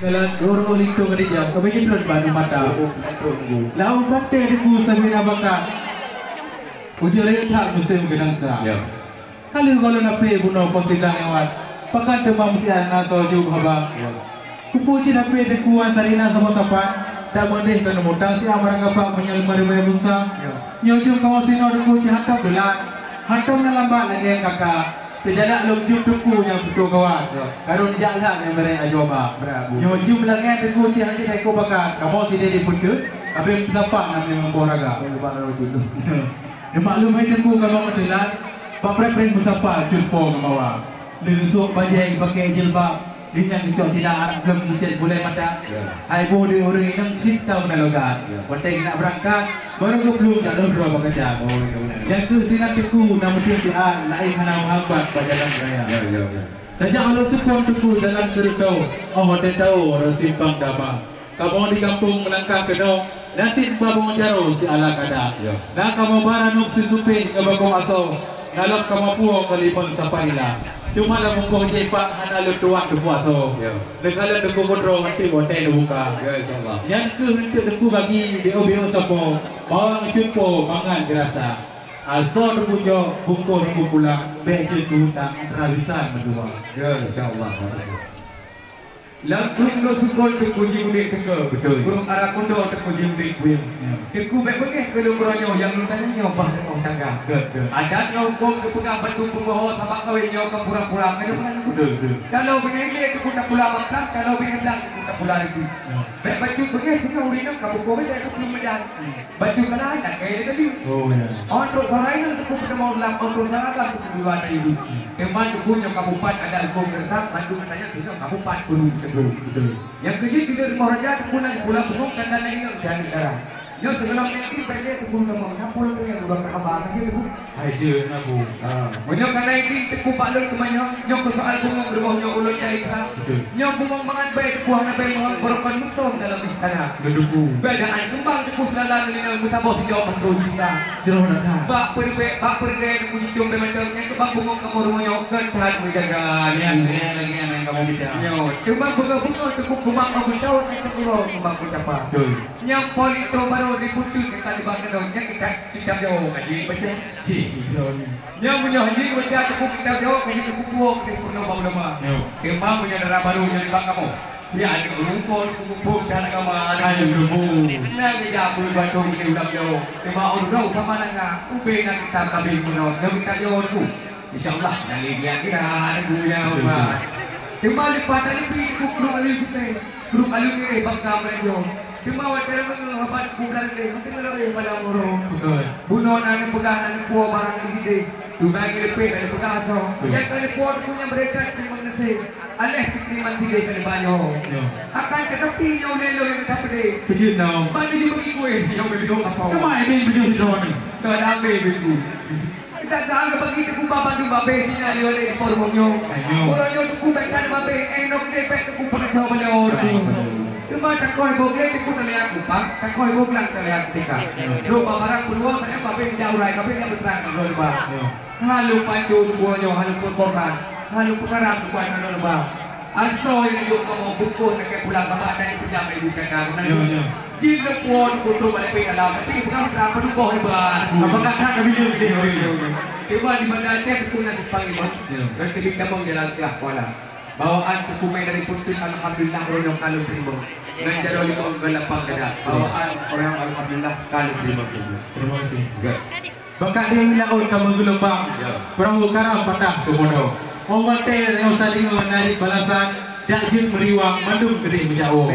Kalau guru lingkung kerja, kau bikin terus baru mata. Lalu baca aku sambil abaka. Ujung lagi tak musim genang sah. Kalau nape bunuh positif lewat, pakai demam sian naso juga haba. Kupuji nape dekuan sarina sama sapa. Tak boleh kena mutang si amarang apa menyelmari bayar bungsa. Nyojum kamu sini orang kuci hantam dolar, hantam nalambat lagi yang kakak. Terjalan lomjum duku yang betul kawan. Karun jalan yang mereka ajoba. Nyojum lagi yang duku cihan cihan kau bakar. Kamu sini diputut, tapi siapa namanya memboraga. Maklum hai duku kamu ketelan. Bapak pren musapa jumpo ngamawa. Lensuk bajai pakai jilbab. Dengan dicok tidak Arab belum dicek boleh mata. Hai boleh orang yang cinta menalogat. Wacai nak berangkat baru 20 tak ada berapa kerja. Yang ke sinar teku nama siaan lain hana menghambat berjalan raya. Tajak kalau sukun teku dalam kerutau. Oh dia tahu orang simpang dama. Kamu di kampung melangkah kena nasib babong jaro si ala kada. Nah kamu baranuk si supi ngabagong aso. Nalap kamu puang kalipon sa panila. Cuma lah mungkong jepak hana lutuan tu puaso. Negala tu kodro nanti hotel buka. Yang ke nanti tu bagi bio sapo. Bawang jumpo mangan gerasa. Asal tu jo bungko tu pulang. Beki tu tak terhabisan berdua. Ya insyaallah. Langsung lo sukol ke kunci mudik seke. Betul. Burung arah kondo ke kunci mudik buyang. Keku baik begeh ke lumronyo yang lu tanya nyobah dengan tangga. Adat ngau ke pegang batu pemboho sama kawin nyo ke pura-pura ke depan. Betul. Kalau begini ke kuda pula makan, kalau begini belang ke kuda pula lagi. Baik baju begeh ke urina kamu kowe dah belum medan. Baju kana nak kaya tadi. Oh ya. Untuk sarain untuk kita mau ulang untuk sarakan untuk dua hari. Teman tu punya kabupaten ada hukum kertas, bantu katanya kita kabupaten guru. Betul. Yang kedua bila rumah raja pulang punggung dan dana ini jangan negara. Yo sebelum ini pergi tu pun kamu napul tu yang udah kabar lagi tu. Hai je nabu. Banyak karena ini teku balon kemana? Yo ke soal punggung rumah yo ulun cari ha. Yo punggung mangan baik buah na baik mangan berokon musom dalam istana. Geduku. Bedaan kembang teku selalan ini yang kita bawa video kontrol kita. Jeroh nak ha. Bak pergi puji jombe mandangnya ke bak punggung kamu rumah yo ketat menjaga. Yang lagi yang kamu bicara. Yo, cuma bunga-bunga teku kembang kamu tahu kita pulau kembang kucapa. Yang polito baru diputut ke kali bakadonnya kita jauh ngaji baca. Yang punya haji baca teku kita jauh ngaji teku buok di pulau Baulama. Kembang punya darah baru yang bak kamu. Ya ada rumput kumpul dan kamu ada rumput. Nah kita bui batu di udah jauh. Kembang orang sama nanga. Ube nak kita kabin pulau. Yang kita jauh tu. Insyaallah dari dia kita ada punya rumah. Cuma lipat lebih grup alu kita. Grup alu ni bangka mereka. Cuma wajar menghabat bulan ni. Mesti melalui pada murung. Bunuh anak pegang anak puak barang di sini. Tu bagi lepek ada pegang so. Yang kali puak punya mereka terima kasih. Aleh terima tiga kali banyak. Akan tetapi yang lelo yang tak pedih. Pejut now. Bagi juga ibu yang berdoa apa? Kemai ni pejut drone ni. Tak ada ibu. Kita jangan bagi teku bapak tu babe sini ada oleh pormonyo. Pormonyo teku bekan babe enok depek teku pencaw beliau. Cuma tak kau boleh teku terlihat kupang, tak kau boleh terlihat tika. Lupa barang peluang saya babe jauh rai, babe yang berterang lupa. Halu pancu pormonyo, halu pormongan, halu perkara bukan lupa. Asal yang yuk kamu buku nak pulang kamu itu jangan ibu kakak. Jika puan kutu balik pergi dalam, tapi bukan berapa dukoh ni bar. Apakah kak kami dia? Tiba di mana Aceh tu nanti panggil bos. Dan ketika bang jalan siap kuala. Bawaan kekumai dari putih alhamdulillah orang kalau terima. Dan jalan di bawah gelapang kada. Bawaan orang alhamdulillah kalau terima. Terima kasih. Bakat dia milaun kamu gelombang. Perahu karam patah ke bodoh. Orang teh yang saling menarik balasan. Dak jeng meriwang mandung gede menjauh.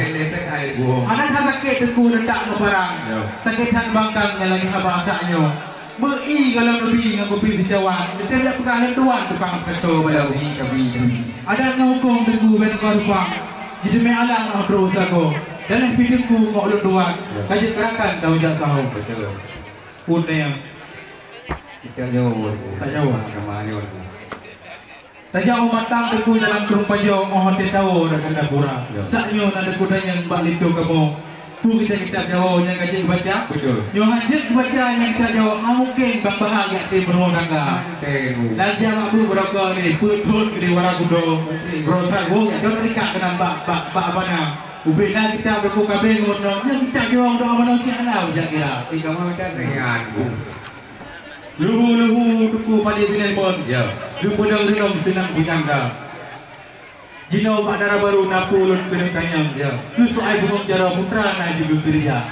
Anak sakit teku rentak ke barang. Sakit han bangkang yang lagi bahasanya. Mei kalau lebih dengan kopi di Jawa. Kita tidak pegang tuan tukang keso pada kabi. Ada ngokong teku ben korupang. Jadi me alang nak berusaha ko. Dalam hidupku mau ulun duan. Kaji gerakan tahu jak sahu. Betul. Pun yang kita jauh. tak jauh. Kemana Tajak matang teku dalam kerumah jauh mohon dia tahu dah kena pura. Saknyo nak kuda yang balik tu kamu. Tu kita jawab yang kaji baca. Betul. Yo hajat baca yang kita jawab mungkin bahagia di beruang tangga. Lagi aku berapa ni putut di waragudo. Berosak gua yang kau terikat kena bak apa na. Ubina kita berkukabe ngono. Yang kita jawab doa mana cakap je kira. Tiga mau dah sehat. Luhu tuku pada bilai pun. Ya. Luhu dah senang bujangga. Jino pak darah baru napulun kena kanyang. Ya. Tu soal bunga jara putra na juga kerja.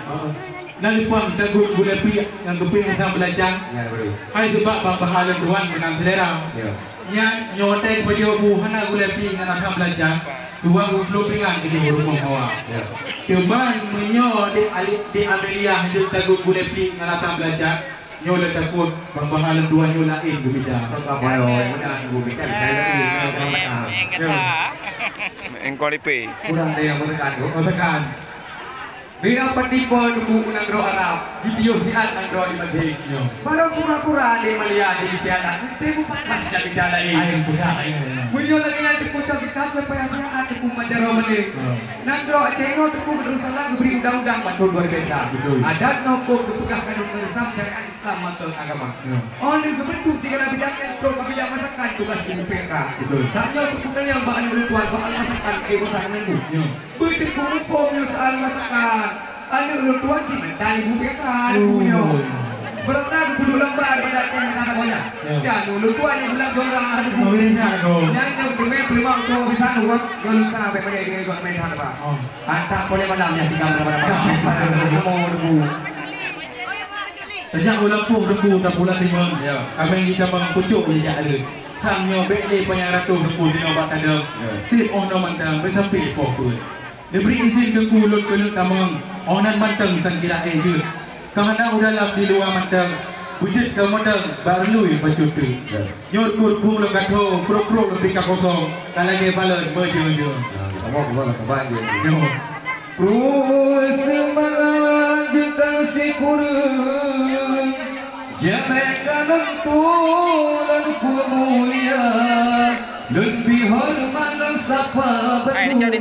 Nanti pun dagun gula pi yang keping sang belajar. Ya baru. Hai sebab bahalan tuan menang selera. Ya. Nya nyotai pajo buhana gula pi ngan sang belajar. Tuan belum pingan ke rumah awak. Ya. Teman menyo di Amelia hidup dagun gula pi ngan sang belajar. Nyola takut bahalan tuan nyola berbeda. Apa lo menang berbeda saya lagi. Engkau lipi. Kurang ada yang menekan. Bila petipu nunggu unang roh Arab, video siat ang roh imadhi. Parang pura-pura di malihan di pialan. Hindi mo pas na bigala eh. Ayun pula. Bunyo lagi yang dikucap kita kepayaan aku majaro mali. Nang roh cengro tuku berusaha beri undang-undang matul luar biasa. Adat nokok dipegahkan untuk Islam syariat Islam matul agama. Oh ni kebentuk segala bidangnya pro kabilah masakan tugas di PK. Saatnya untuk yang bahan ritual soal masakan kebesaran minggu. Betul form soal masakan. Ada orang tua di mana ibu bekan punya. Berapa dulu lembar pada yang kata banyak. Ya dulu tua yang bilang dorang ada punya. Yang demi belum aku bisa buat belum sampai pada ini buat main apa. Antak boleh madamnya si gambar pada mau debu. Sejak ulang pun debu dah bulan 5. Kami kita mengkucuk je ada. Kami beli banyak ratus debu di nombor ada. Sip ono mantang sampai pokok. Diberi izin ke kulut tamang onan mantang sang kira je. Kerana dalam di luar mantang wujud ke mantang baru bacut tu. Nyot kurku lo kato pro lebih ka kosong. Kalagi balan mejo. Apa je. Pro semangat kita sikurung. Jangan tulan mulia. Lebih hormat sapa berkahun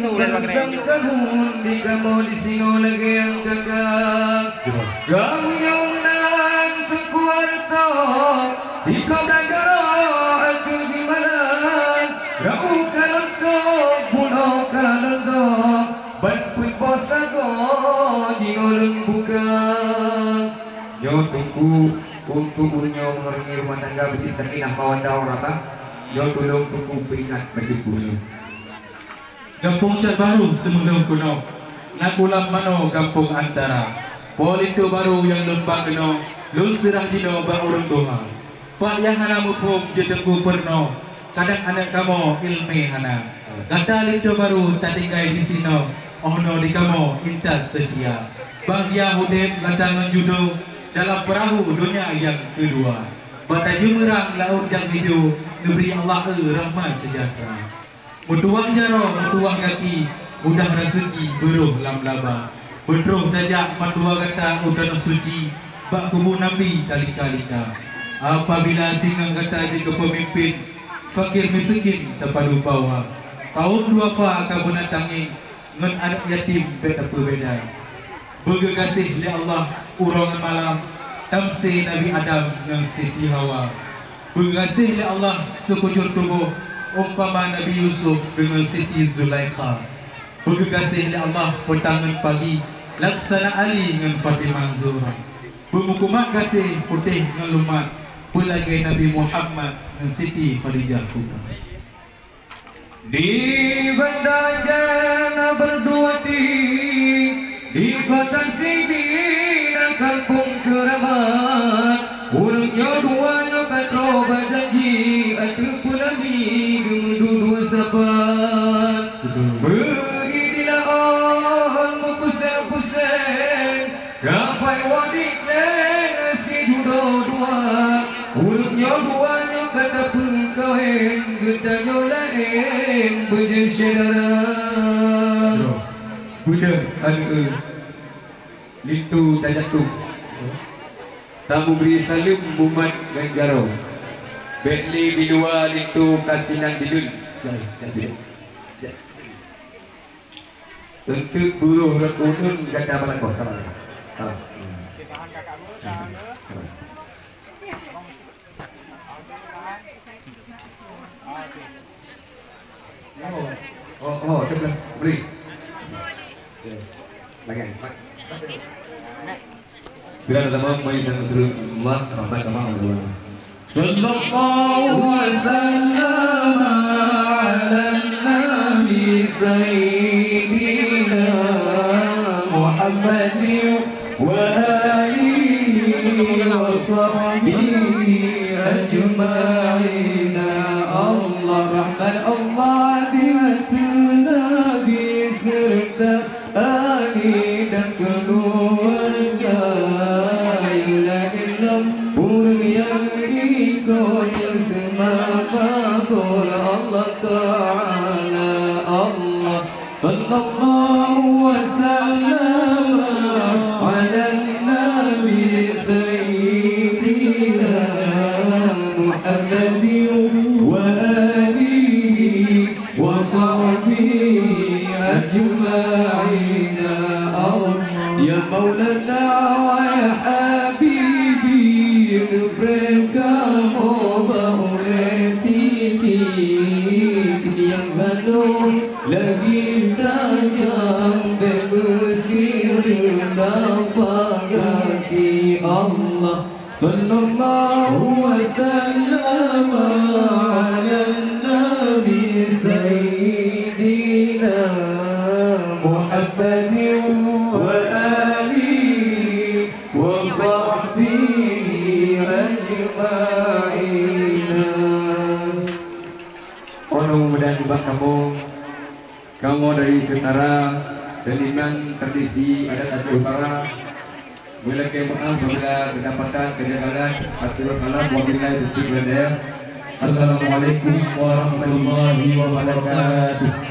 di kamu di sini lagi yang kakak. Kamu yang nan sekuarto jika dagang aku di mana? Rau kalonto bunuh kalonto banpun posago jingolong buka. Yo tunggu untuk unyong merengi rumah tangga beri sakinah mawaddah warahmah. Yo tolong tunggu peringat bagi kuno. Kampung cat baru semenung kuno. Nakulam mano kampung antara. Polito baru yang lembah keno. Lul serah dino ba urang doa. Pak yang hana mukum jetengku perno. Kadang anak kamu ilmi hana. Kata lito baru tatingkai di sino. Ohno di kamu intas setia. Bahagia hudep lantangan judo dalam perahu dunia yang kedua. Bata jumerang laut yang hijau. Negeri Allah rahmat sejahtera. Mutuang jaro, mutuang kaki, mudah rezeki beruh lam laba. Bedroh tajak matua kata udan suci, bak kubu nabi talika-lika. Apabila singang kata jika pemimpin, fakir miskin terpadu bawah. Tahun 2 fa kabuna tangi, ngan anak yatim beda berbeda. Bergegasih li Allah urangan malam, tamsi Nabi Adam ngan Siti Hawa. Bergasih oleh Allah sekujur tubuh umpama Nabi Yusuf dengan Siti Zulaikha. Bergasih oleh Allah pertangan pagi laksana Ali dengan Fatimah Zura. Bermukumat kasih putih dengan lumat pelagai Nabi Muhammad dengan Siti Khadijah Kubra. Di banda jana berdua di kota Sidina kampung keramat. Urutnya duanya katro bajanji atu pulami gemudu sabat. Beri dilaon mukuseng-kuseng rapai wadik nasi judo dua. Urutnya duanya kata pengkawin getanya lain berjen syedara. Budak anu litu tajatuh. Tamu beri salim Muhammad Ganjaro. Betli di luar itu kasinan di dun. Tentu buruh rekunun ganda balak salah. Salah. Oh, coba beri. Bagian. Sudah teman-teman, mari kita semua ramai teman-teman. Sallallahu wasallam ala nabi sayyidina Muhammadin wa alihi wa sahbihi ajma'in. Allah Rahman Allah Nabi serta Ali dan keluarga ilah pur yang ikut semakabul Allah Ta'ala. Allah sallallahu wasallam ala nabi sayyidina Muhammadin wa alihi wa sahbihi ajma'in. Ya Maulana wa ya Habibi berkamu bauleti yang belum lagi tajam bersir nafagati. Allah sallallahu wasallam ala nabi sayyidina Muhammadin wa alihi wa sahbihi ajma'in. Ono mudah juga kamu dari setara seniman tradisi adat Aceh Utara. Bila maaf apabila kedapatan kejanggalan atur kalam wabillahi taufiq wal hidayah. Assalamualaikum warahmatullahi wabarakatuh.